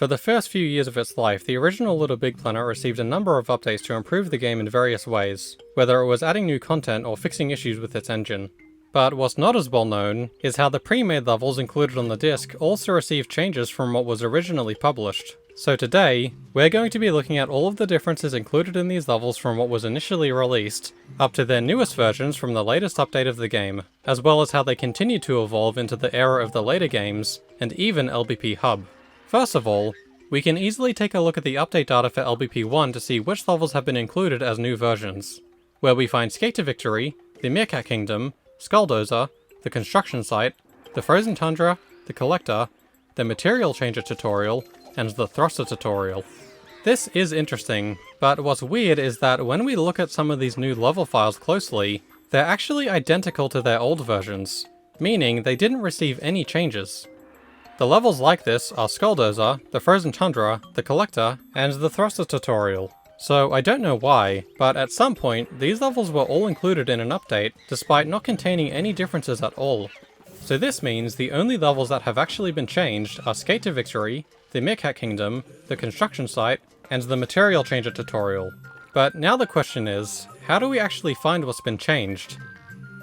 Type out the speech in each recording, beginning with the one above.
For the first few years of its life, the original LittleBigPlanet received a number of updates to improve the game in various ways, whether it was adding new content or fixing issues with its engine. But what's not as well known is how the pre-made levels included on the disc also received changes from what was originally published. So today, we're going to be looking at all of the differences included in these levels from what was initially released, up to their newest versions from the latest update of the game, as well as how they continue to evolve into the era of the later games, and even LBP Hub. First of all, we can easily take a look at the update data for LBP1 to see which levels have been included as new versions, where we find Skate to Victory, the Meerkat Kingdom, Skulldozer, the Construction Site, the Frozen Tundra, the Collector, the Material Changer tutorial, and the Thruster tutorial. This is interesting, but what's weird is that when we look at some of these new level files closely, they're actually identical to their old versions, meaning they didn't receive any changes. The levels like this are Skulldozer, the Frozen Tundra, the Collector, and the Thruster tutorial. So I don't know why, but at some point, these levels were all included in an update, despite not containing any differences at all. So this means the only levels that have actually been changed are Skate to Victory, the Meerkat Kingdom, the Construction Site, and the Material Changer tutorial. But now the question is, how do we actually find what's been changed?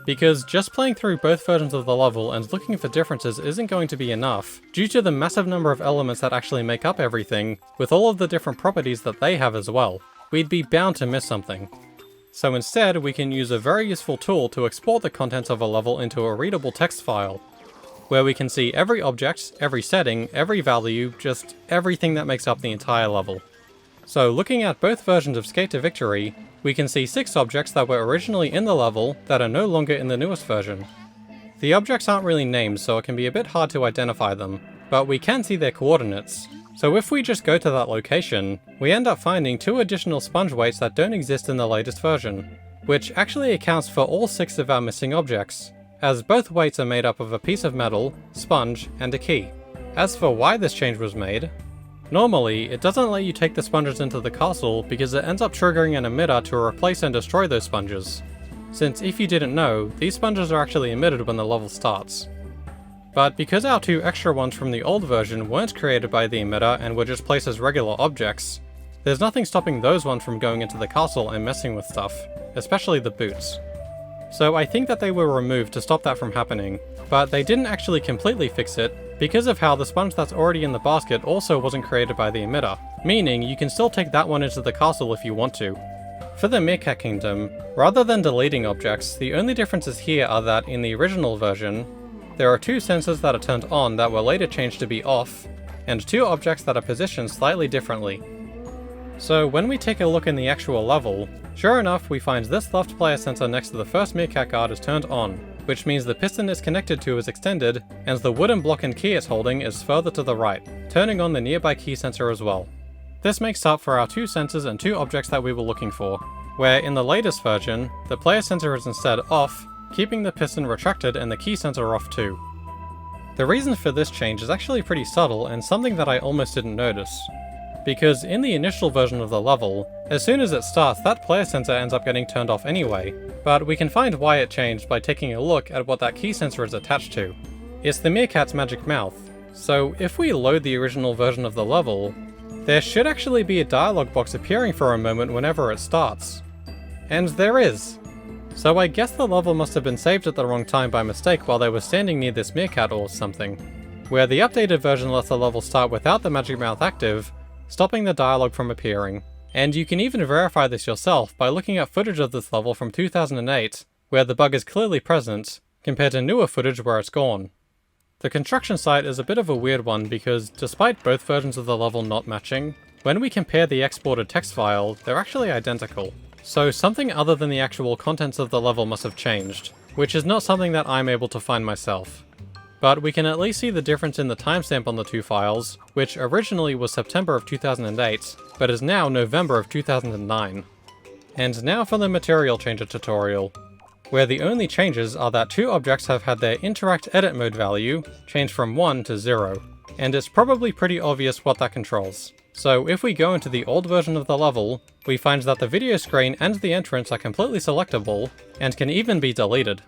Because just playing through both versions of the level and looking for differences isn't going to be enough, due to the massive number of elements that actually make up everything, with all of the different properties that they have as well. We'd be bound to miss something. So instead, we can use a very useful tool to export the contents of a level into a readable text file, where we can see every object, every setting, every value, just everything that makes up the entire level. So looking at both versions of Skate to Victory, we can see 6 objects that were originally in the level that are no longer in the newest version. The objects aren't really named, so it can be a bit hard to identify them, but we can see their coordinates. So if we just go to that location, we end up finding 2 additional sponge weights that don't exist in the latest version, which actually accounts for all 6 of our missing objects, as both weights are made up of a piece of metal, sponge, and a key. As for why this change was made, normally, it doesn't let you take the sponges into the castle because it ends up triggering an emitter to replace and destroy those sponges, since if you didn't know, these sponges are actually emitted when the level starts. But because our 2 extra ones from the old version weren't created by the emitter and were just placed as regular objects, there's nothing stopping those ones from going into the castle and messing with stuff, especially the boots. So I think that they were removed to stop that from happening, but they didn't actually completely fix it because of how the sponge that's already in the basket also wasn't created by the emitter, meaning you can still take that one into the castle if you want to. For the Meerkat Kingdom, rather than deleting objects, the only differences here are that in the original version, there are 2 sensors that are turned on that were later changed to be off, and 2 objects that are positioned slightly differently. So when we take a look in the actual level, sure enough we find this left player sensor next to the first Meerkat guard is turned on, which means the piston it's connected to is extended, and the wooden block and key it's holding is further to the right, turning on the nearby key sensor as well. This makes up for our 2 sensors and 2 objects that we were looking for, where in the latest version, the player sensor is instead off, keeping the piston retracted and the key sensor off too. The reason for this change is actually pretty subtle and something that I almost didn't notice. Because in the initial version of the level, as soon as it starts, that player sensor ends up getting turned off anyway, but we can find why it changed by taking a look at what that key sensor is attached to. It's the Meerkat's magic mouth, so if we load the original version of the level, there should actually be a dialog box appearing for a moment whenever it starts. And there is! So I guess the level must have been saved at the wrong time by mistake while they were standing near this Meerkat or something, where the updated version lets the level start without the magic mouth active, stopping the dialogue from appearing. And you can even verify this yourself by looking at footage of this level from 2008, where the bug is clearly present, compared to newer footage where it's gone. The construction site is a bit of a weird one because, despite both versions of the level not matching, when we compare the exported text file, they're actually identical. So something other than the actual contents of the level must have changed, which is not something that I'm able to find myself. But we can at least see the difference in the timestamp on the 2 files, which originally was September of 2008, but is now November of 2009. And now for the Material Changer tutorial, where the only changes are that 2 objects have had their Interact Edit Mode value changed from 1 to 0, and it's probably pretty obvious what that controls. So if we go into the old version of the level, we find that the video screen and the entrance are completely selectable, and can even be deleted.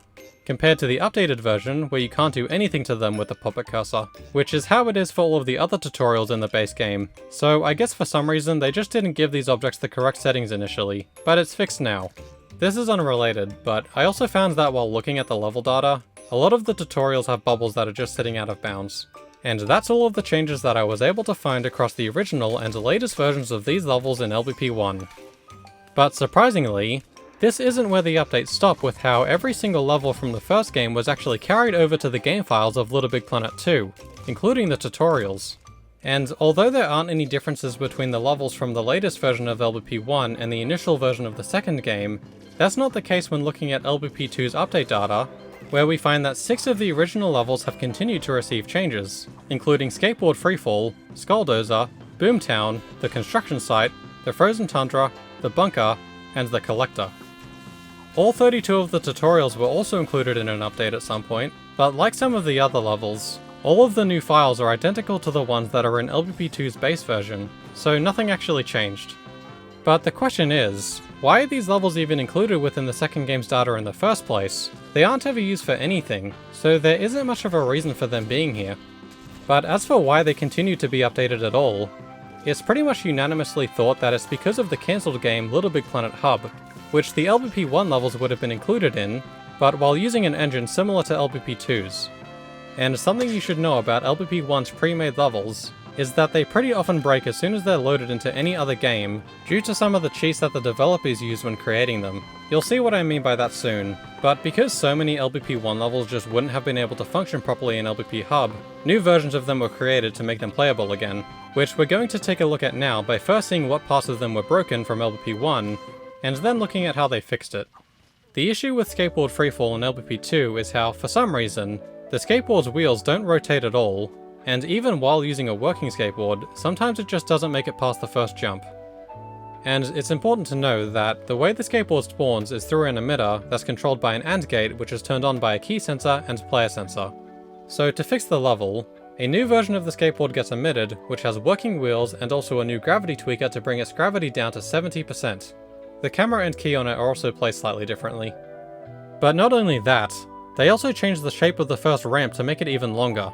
compared to the updated version where you can't do anything to them with the puppet cursor, which is how it is for all of the other tutorials in the base game. So I guess for some reason they just didn't give these objects the correct settings initially, but it's fixed now. This is unrelated, but I also found that while looking at the level data, a lot of the tutorials have bubbles that are just sitting out of bounds. And that's all of the changes that I was able to find across the original and latest versions of these levels in LBP 1. But surprisingly, this isn't where the updates stop with how every single level from the first game was actually carried over to the game files of LittleBigPlanet 2, including the tutorials. And although there aren't any differences between the levels from the latest version of LBP 1 and the initial version of the second game, that's not the case when looking at LBP 2's update data, where we find that 6 of the original levels have continued to receive changes, including Skateboard Freefall, Skulldozer, Boomtown, the construction site, the Frozen Tundra, the Bunker, and the Collector. All 32 of the tutorials were also included in an update at some point, but like some of the other levels, all of the new files are identical to the ones that are in LBP 2's base version, so nothing actually changed. But the question is, why are these levels even included within the second game's data in the first place? They aren't ever used for anything, so there isn't much of a reason for them being here. But as for why they continue to be updated at all, it's pretty much unanimously thought that it's because of the cancelled game LittleBigPlanet Hub, which the LBP 1 levels would have been included in, but while using an engine similar to LBP 2's. And something you should know about LBP 1's pre-made levels is that they pretty often break as soon as they're loaded into any other game, due to some of the cheats that the developers use when creating them. You'll see what I mean by that soon, but because so many LBP 1 levels just wouldn't have been able to function properly in LBP Hub, new versions of them were created to make them playable again, which we're going to take a look at now by first seeing what parts of them were broken from LBP 1, and then looking at how they fixed it. The issue with Skateboard Freefall in LBP 2 is how, for some reason, the skateboard's wheels don't rotate at all, and even while using a working skateboard, sometimes it just doesn't make it past the first jump. And it's important to know that the way the skateboard spawns is through an emitter that's controlled by an AND gate which is turned on by a key sensor and player sensor. So to fix the level, a new version of the skateboard gets emitted, which has working wheels and also a new gravity tweaker to bring its gravity down to 70%. The camera and key on it are also placed slightly differently. But not only that, they also changed the shape of the first ramp to make it even longer.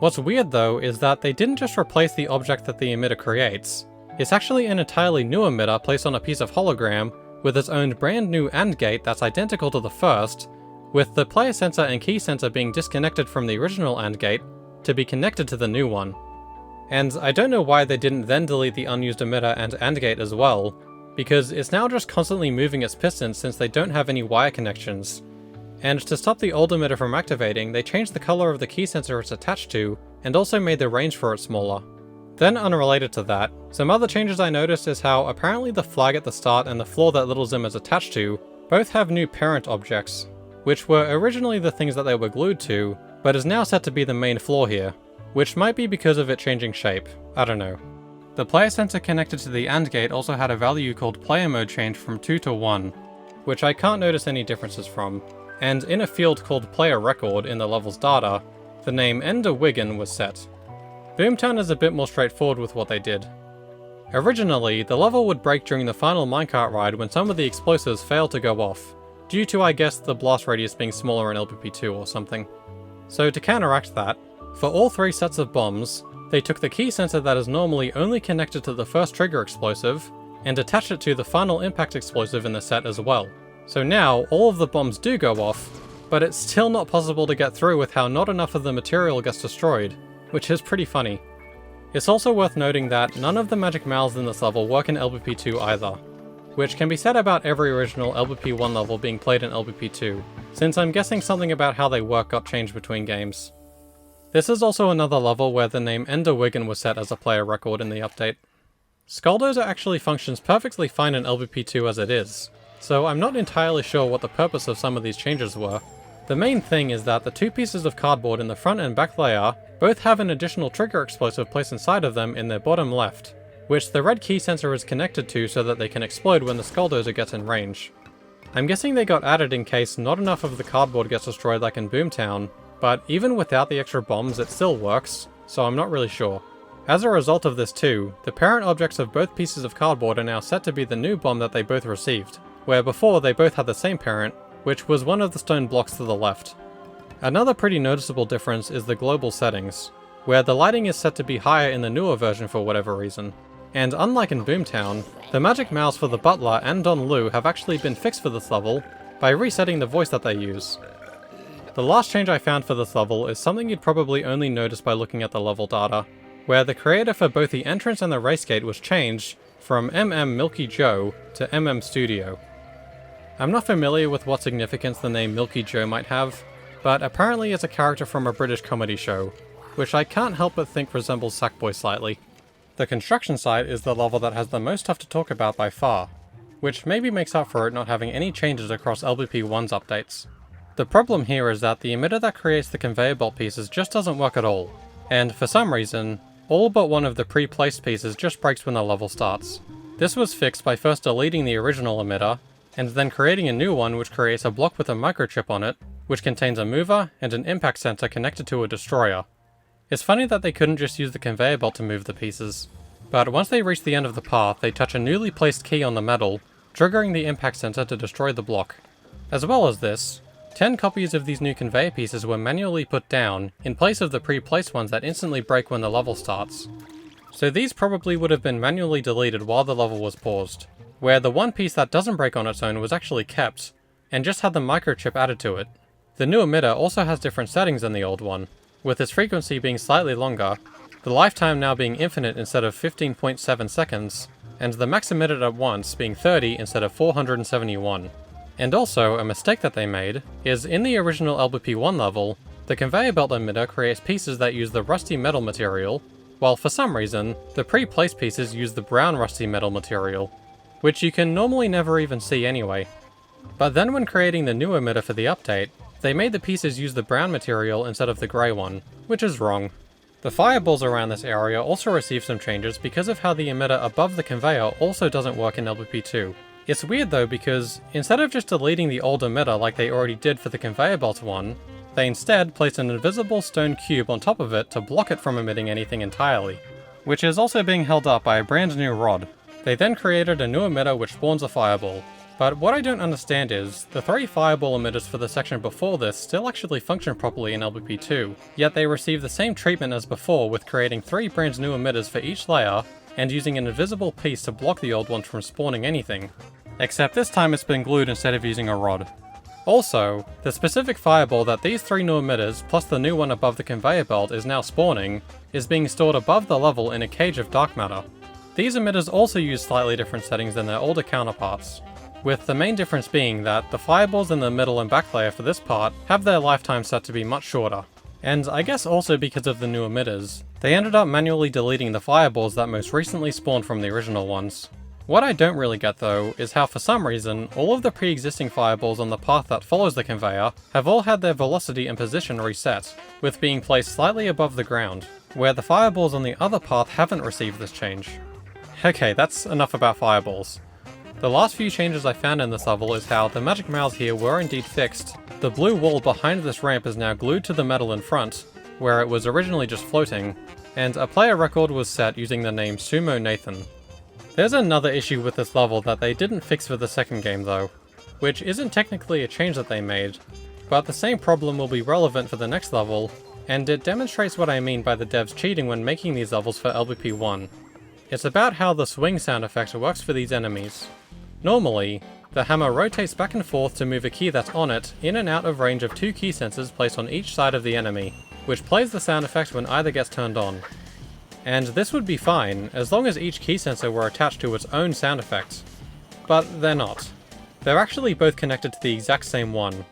What's weird though is that they didn't just replace the object that the emitter creates. It's actually an entirely new emitter placed on a piece of hologram with its own brand new AND gate that's identical to the first, with the player sensor and key sensor being disconnected from the original AND gate to be connected to the new one. And I don't know why they didn't then delete the unused emitter and AND gate as well, because it's now just constantly moving its pistons since they don't have any wire connections. And to stop the old emitter from activating, they changed the color of the key sensor it's attached to, and also made the range for it smaller. Then unrelated to that, some other changes I noticed is how apparently the flag at the start and the floor that Little Zim is attached to both have new parent objects, which were originally the things that they were glued to, but is now set to be the main floor here, which might be because of it changing shape, I don't know. The player sensor connected to the AND gate also had a value called player mode change from 2 to 1, which I can't notice any differences from. And in a field called player record in the level's data, the name Ender Wiggin was set. Boomtown is a bit more straightforward with what they did. Originally, the level would break during the final minecart ride when some of the explosives failed to go off, due to I guess the blast radius being smaller in LBP 2 or something. So to counteract that, for all 3 sets of bombs, they took the key sensor that is normally only connected to the first trigger explosive, and attached it to the final impact explosive in the set as well. So now, all of the bombs do go off, but it's still not possible to get through with how not enough of the material gets destroyed, which is pretty funny. It's also worth noting that none of the magic mouths in this level work in LBP 2 either, which can be said about every original LBP 1 level being played in LBP 2, since I'm guessing something about how they work got changed between games. This is also another level where the name Ender Wiggin was set as a player record in the update. Skulldozer actually functions perfectly fine in LBP 2 as it is, so I'm not entirely sure what the purpose of some of these changes were. The main thing is that the 2 pieces of cardboard in the front and back layer both have an additional trigger explosive placed inside of them in their bottom left, which the red key sensor is connected to so that they can explode when the Skulldozer gets in range. I'm guessing they got added in case not enough of the cardboard gets destroyed like in Boomtown, but even without the extra bombs it still works, so I'm not really sure. As a result of this too, the parent objects of both pieces of cardboard are now set to be the new bomb that they both received, where before they both had the same parent, which was one of the stone blocks to the left. Another pretty noticeable difference is the global settings, where the lighting is set to be higher in the newer version for whatever reason. And unlike in Boomtown, the magic mouths for the butler and Don Lu have actually been fixed for this level by resetting the voice that they use. The last change I found for this level is something you'd probably only notice by looking at the level data, where the creator for both the entrance and the race gate was changed from Milky Joe to Studio. I'm not familiar with what significance the name Milky Joe might have, but apparently it's a character from a British comedy show, which I can't help but think resembles Sackboy slightly. The construction site is the level that has the most stuff to talk about by far, which maybe makes up for it not having any changes across LBP1's updates. The problem here is that the emitter that creates the conveyor belt pieces just doesn't work at all, and for some reason, all but one of the pre-placed pieces just breaks when the level starts. This was fixed by first deleting the original emitter, and then creating a new one which creates a block with a microchip on it, which contains a mover and an impact sensor connected to a destroyer. It's funny that they couldn't just use the conveyor belt to move the pieces, but once they reach the end of the path, they touch a newly placed key on the metal, triggering the impact sensor to destroy the block. As well as this, 10 copies of these new conveyor pieces were manually put down, in place of the pre-placed ones that instantly break when the level starts. So these probably would have been manually deleted while the level was paused, where the one piece that doesn't break on its own was actually kept, and just had the microchip added to it. The new emitter also has different settings than the old one, with its frequency being slightly longer, the lifetime now being infinite instead of 15.7 seconds, and the max emitted at once being 30 instead of 471. And also, a mistake that they made is in the original LBP1 level, the conveyor belt emitter creates pieces that use the rusty metal material, while for some reason, the pre-placed pieces use the brown rusty metal material, which you can normally never even see anyway. But then when creating the new emitter for the update, they made the pieces use the brown material instead of the grey one, which is wrong. The fireballs around this area also received some changes because of how the emitter above the conveyor also doesn't work in LBP2. It's weird though because, instead of just deleting the old emitter like they already did for the conveyor belt one, they instead placed an invisible stone cube on top of it to block it from emitting anything entirely, which is also being held up by a brand new rod. They then created a new emitter which spawns a fireball. But what I don't understand is, the 3 fireball emitters for the section before this still actually function properly in LBP2, yet they receive the same treatment as before with creating 3 brand new emitters for each layer, and using an invisible piece to block the old ones from spawning anything. Except this time it's been glued instead of using a rod. Also, the specific fireball that these 3 new emitters, plus the new one above the conveyor belt is now spawning, is being stored above the level in a cage of dark matter. These emitters also use slightly different settings than their older counterparts, with the main difference being that the fireballs in the middle and back layer for this part have their lifetime set to be much shorter. And I guess also because of the new emitters, they ended up manually deleting the fireballs that most recently spawned from the original ones. What I don't really get though, is how for some reason, all of the pre-existing fireballs on the path that follows the conveyor have all had their velocity and position reset, with being placed slightly above the ground, where the fireballs on the other path haven't received this change. Okay, that's enough about fireballs. The last few changes I found in this level is how the magic mouths here were indeed fixed. The blue wall behind this ramp is now glued to the metal in front, where it was originally just floating, and a player record was set using the name Sumo Nathan. There's another issue with this level that they didn't fix for the second game though, which isn't technically a change that they made, but the same problem will be relevant for the next level, and it demonstrates what I mean by the devs cheating when making these levels for LBP1. It's about how the swing sound effect works for these enemies. Normally, the hammer rotates back and forth to move a key that's on it in and out of range of 2 key sensors placed on each side of the enemy, which plays the sound effect when either gets turned on. And this would be fine, as long as each key sensor were attached to its own sound effect. But they're not. They're actually both connected to the exact same one.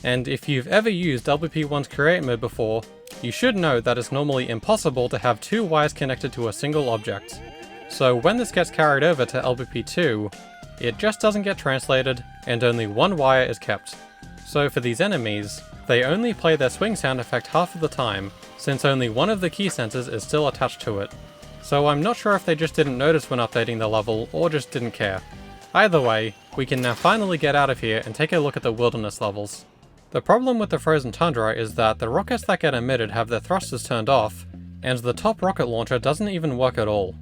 And if you've ever used LBP1's Create mode before, you should know that it's normally impossible to have 2 wires connected to a single object. So when this gets carried over to LBP2, it just doesn't get translated, and only 1 wire is kept. So for these enemies, they only play their swing sound effect half of the time, since only one of the key sensors is still attached to it. So I'm not sure if they just didn't notice when updating the level, or just didn't care. Either way, we can now finally get out of here and take a look at the wilderness levels. The problem with the frozen tundra is that the rockets that get emitted have their thrusters turned off, and the top rocket launcher doesn't even work at all.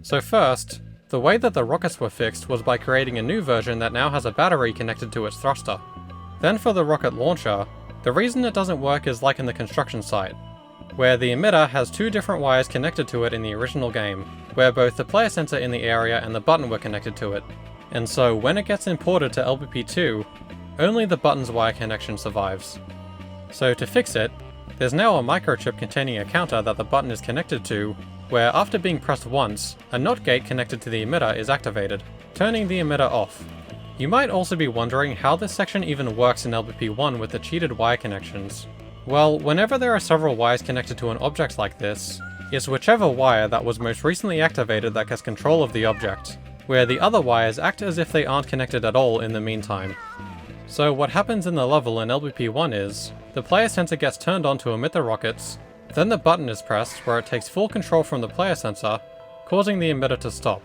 So first, the way that the rockets were fixed was by creating a new version that now has a battery connected to its thruster. Then for the rocket launcher, the reason it doesn't work is like in the construction site, where the emitter has two different wires connected to it in the original game, where both the player sensor in the area and the button were connected to it. And so when it gets imported to LBP2, only the button's wire connection survives. So to fix it, there's now a microchip containing a counter that the button is connected to, where after being pressed once, a NOT gate connected to the emitter is activated, turning the emitter off. You might also be wondering how this section even works in LBP1 with the cheated wire connections. Well, whenever there are several wires connected to an object like this, it's whichever wire that was most recently activated that gets control of the object, where the other wires act as if they aren't connected at all in the meantime. So what happens in the level in LBP1 is, the player sensor gets turned on to emit the rockets, then the button is pressed where it takes full control from the player sensor, causing the emitter to stop.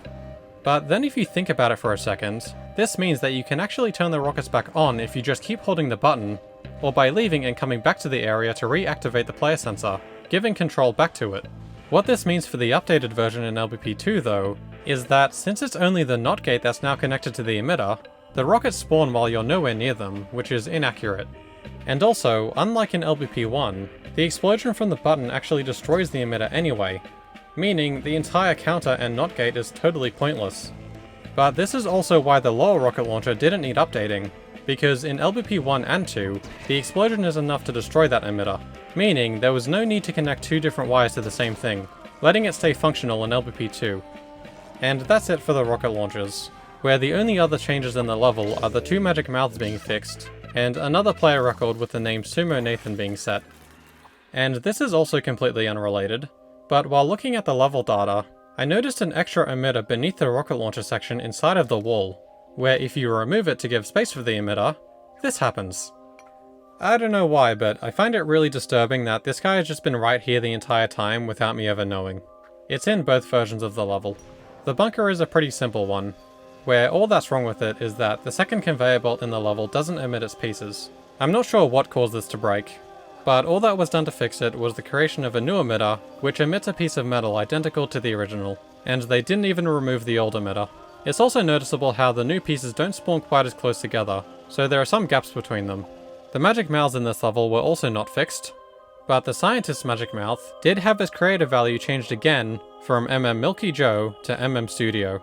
But then if you think about it for a second, this means that you can actually turn the rockets back on if you just keep holding the button, or by leaving and coming back to the area to reactivate the player sensor, giving control back to it. What this means for the updated version in LBP2 though, is that since it's only the NOT gate that's now connected to the emitter, the rockets spawn while you're nowhere near them, which is inaccurate. And also, unlike in LBP1, the explosion from the button actually destroys the emitter anyway, meaning the entire counter and NOT gate is totally pointless. But this is also why the lower rocket launcher didn't need updating, because in LBP1 and 2, the explosion is enough to destroy that emitter, meaning there was no need to connect two different wires to the same thing, letting it stay functional in LBP2. And that's it for the rocket launchers, where the only other changes in the level are the two magic mouths being fixed, and another player record with the name Sumo Nathan being set. And this is also completely unrelated, but while looking at the level data, I noticed an extra emitter beneath the rocket launcher section inside of the wall, where if you remove it to give space for the emitter, this happens. I don't know why, but I find it really disturbing that this guy has just been right here the entire time without me ever knowing. It's in both versions of the level. The bunker is a pretty simple one, where all that's wrong with it is that the second conveyor belt in the level doesn't emit its pieces. I'm not sure what caused this to break, but all that was done to fix it was the creation of a new emitter, which emits a piece of metal identical to the original, and they didn't even remove the old emitter. It's also noticeable how the new pieces don't spawn quite as close together, so there are some gaps between them. The magic mouths in this level were also not fixed, but the scientist's magic mouth did have its creative value changed again from Milky Joe to Studio.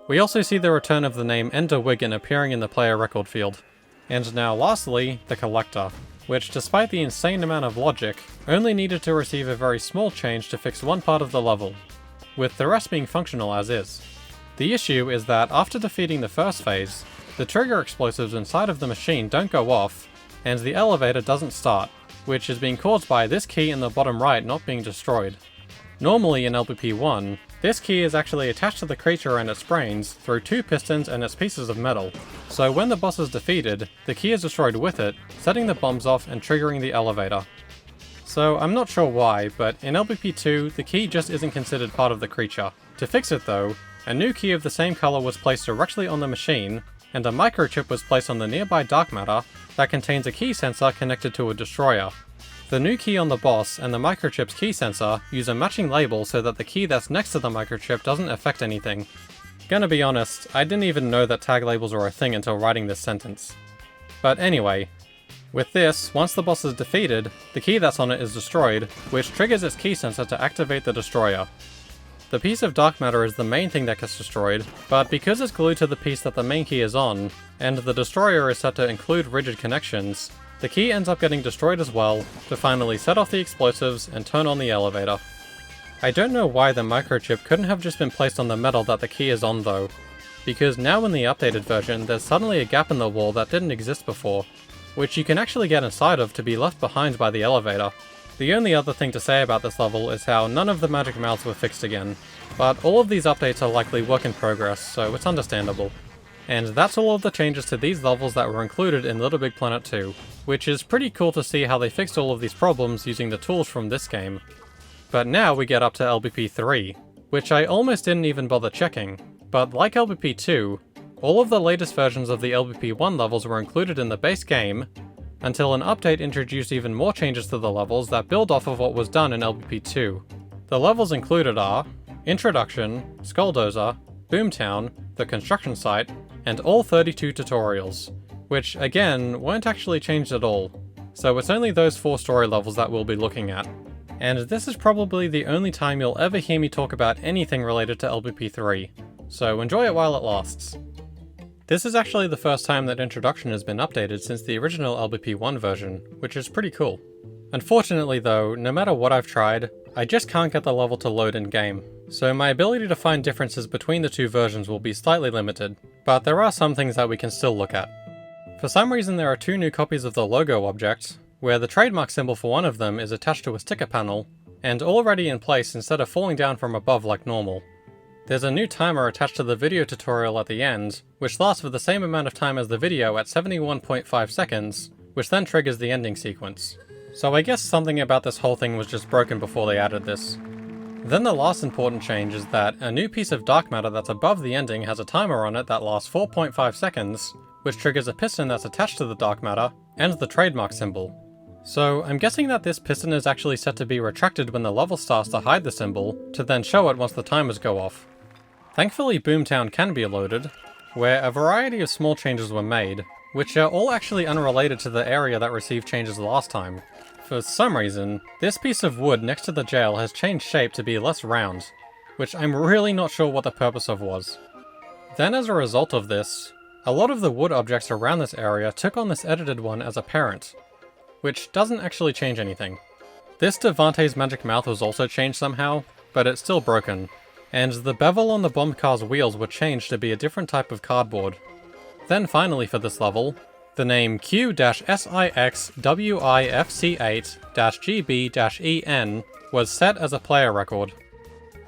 We also see the return of the name Ender Wiggin appearing in the player record field. And now lastly, the collector, which despite the insane amount of logic, only needed to receive a very small change to fix one part of the level, with the rest being functional as is. The issue is that after defeating the first phase, the trigger explosives inside of the machine don't go off, and the elevator doesn't start, which is being caused by this key in the bottom right not being destroyed. Normally in LBP1, this key is actually attached to the creature and its brains through two pistons and its pieces of metal, so when the boss is defeated, the key is destroyed with it, setting the bombs off and triggering the elevator. So I'm not sure why, but in LBP2, the key just isn't considered part of the creature. To fix it though, a new key of the same color was placed directly on the machine, and a microchip was placed on the nearby dark matter that contains a key sensor connected to a destroyer. The new key on the boss and the microchip's key sensor use a matching label so that the key that's next to the microchip doesn't affect anything. Gonna be honest, I didn't even know that tag labels were a thing until writing this sentence. But anyway, with this, once the boss is defeated, the key that's on it is destroyed, which triggers its key sensor to activate the destroyer. The piece of dark matter is the main thing that gets destroyed, but because it's glued to the piece that the main key is on, and the destroyer is set to include rigid connections, the key ends up getting destroyed as well, to finally set off the explosives and turn on the elevator. I don't know why the microchip couldn't have just been placed on the metal that the key is on though, because now in the updated version there's suddenly a gap in the wall that didn't exist before, which you can actually get inside of to be left behind by the elevator. The only other thing to say about this level is how none of the magic mouths were fixed again, but all of these updates are likely work in progress, so it's understandable. And that's all of the changes to these levels that were included in Little Big Planet 2, which is pretty cool to see how they fixed all of these problems using the tools from this game. But now we get up to LBP 3, which I almost didn't even bother checking, but like LBP 2, all of the latest versions of the LBP 1 levels were included in the base game, until an update introduced even more changes to the levels that build off of what was done in LBP 2. The levels included are Introduction, Skulldozer, Boomtown, the construction site, and all 32 tutorials. which again, weren't actually changed at all. So it's only those 4 story levels that we'll be looking at. And this is probably the only time you'll ever hear me talk about anything related to LBP 3, so enjoy it while it lasts. This is actually the first time that Introduction has been updated since the original LBP 1 version, which is pretty cool. Unfortunately though, no matter what I've tried, I just can't get the level to load in-game, so my ability to find differences between the 2 versions will be slightly limited, but there are some things that we can still look at. For some reason there are 2 new copies of the logo object, where the trademark symbol for one of them is attached to a sticker panel, and already in place instead of falling down from above like normal. There's a new timer attached to the video tutorial at the end, which lasts for the same amount of time as the video at 71.5 seconds, which then triggers the ending sequence. So I guess something about this whole thing was just broken before they added this. Then the last important change is that a new piece of dark matter that's above the ending has a timer on it that lasts 4.5 seconds, which triggers a piston that's attached to the dark matter, and the trademark symbol. So I'm guessing that this piston is actually set to be retracted when the level starts to hide the symbol, to then show it once the timers go off. Thankfully Boomtown can be loaded, where a variety of small changes were made, which are all actually unrelated to the area that received changes last time. For some reason, this piece of wood next to the jail has changed shape to be less round, which I'm really not sure what the purpose of was. Then as a result of this, a lot of the wood objects around this area took on this edited one as a parent, which doesn't actually change anything. This Devante's magic mouth was also changed somehow, but it's still broken, and the bevel on the bomb car's wheels were changed to be a different type of cardboard. Then finally for this level, the name Q-SIXWIFC8-GB-EN was set as a player record.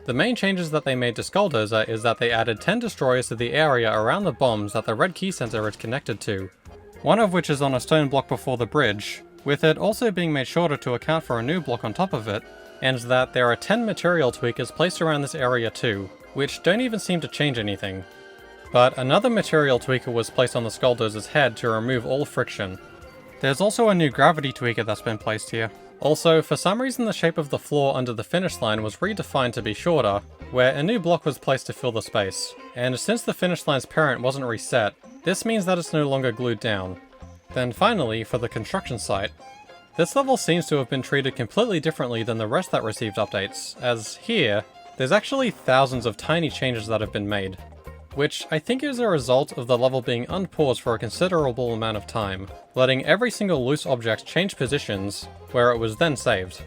The main changes that they made to Skulldozer is that they added 10 destroyers to the area around the bombs that the red key center is connected to, one of which is on a stone block before the bridge, with it also being made shorter to account for a new block on top of it, and that there are 10 material tweakers placed around this area too, which don't even seem to change anything. But another material tweaker was placed on the Skulldozer's head to remove all friction. There's also a new gravity tweaker that's been placed here. Also, for some reason the shape of the floor under the finish line was redefined to be shorter, where a new block was placed to fill the space. And since the finish line's parent wasn't reset, this means that it's no longer glued down. Then finally, for the construction site, this level seems to have been treated completely differently than the rest that received updates, as here, there's actually thousands of tiny changes that have been made, which I think is a result of the level being unpaused for a considerable amount of time, letting every single loose object change positions, where it was then saved.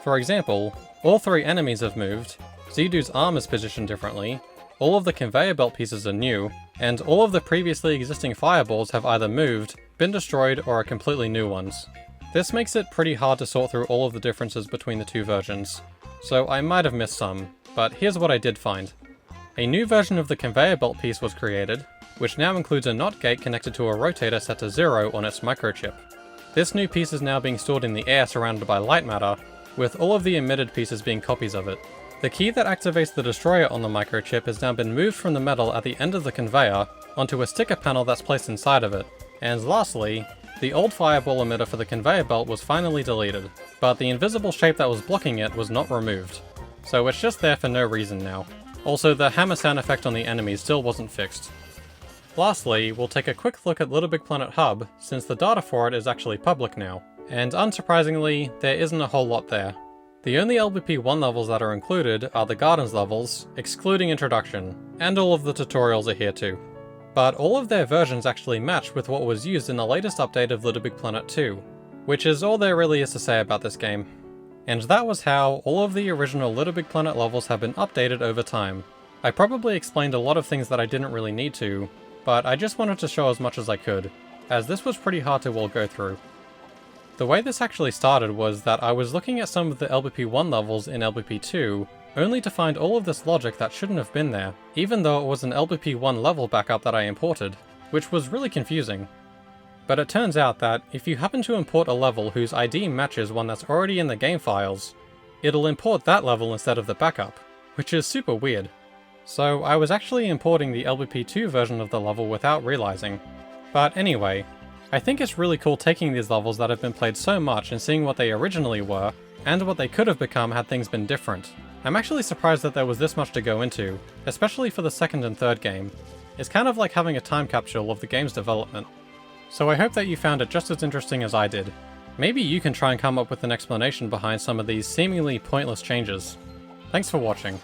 For example, all 3 enemies have moved, Zedu's arm is positioned differently, all of the conveyor belt pieces are new, and all of the previously existing fireballs have either moved, been destroyed, or are completely new ones. This makes it pretty hard to sort through all of the differences between the 2 versions, so I might have missed some, but here's what I did find. A new version of the conveyor belt piece was created, which now includes a NOT gate connected to a rotator set to 0 on its microchip. This new piece is now being stored in the air surrounded by light matter, with all of the emitted pieces being copies of it. The key that activates the destroyer on the microchip has now been moved from the metal at the end of the conveyor onto a sticker panel that's placed inside of it. And lastly, the old fireball emitter for the conveyor belt was finally deleted, but the invisible shape that was blocking it was not removed. So it's just there for no reason now. Also, the hammer sound effect on the enemies still wasn't fixed. Lastly, we'll take a quick look at LittleBigPlanet Hub, since the data for it is actually public now, and unsurprisingly, there isn't a whole lot there. The only LBP 1 levels that are included are the Gardens levels, excluding Introduction, and all of the tutorials are here too. But all of their versions actually match with what was used in the latest update of LittleBigPlanet 2, which is all there really is to say about this game. And that was how all of the original LittleBigPlanet levels have been updated over time. I probably explained a lot of things that I didn't really need to, but I just wanted to show as much as I could, as this was pretty hard to all go through. The way this actually started was that I was looking at some of the LBP 1 levels in LBP 2, only to find all of this logic that shouldn't have been there, even though it was an LBP 1 level backup that I imported, which was really confusing. But it turns out that if you happen to import a level whose ID matches one that's already in the game files, it'll import that level instead of the backup, which is super weird. So I was actually importing the LBP 2 version of the level without realizing. But anyway, I think it's really cool taking these levels that have been played so much and seeing what they originally were, and what they could have become had things been different. I'm actually surprised that there was this much to go into, especially for the second and third game. It's kind of like having a time capsule of the game's development. So I hope that you found it just as interesting as I did. Maybe you can try and come up with an explanation behind some of these seemingly pointless changes. Thanks for watching.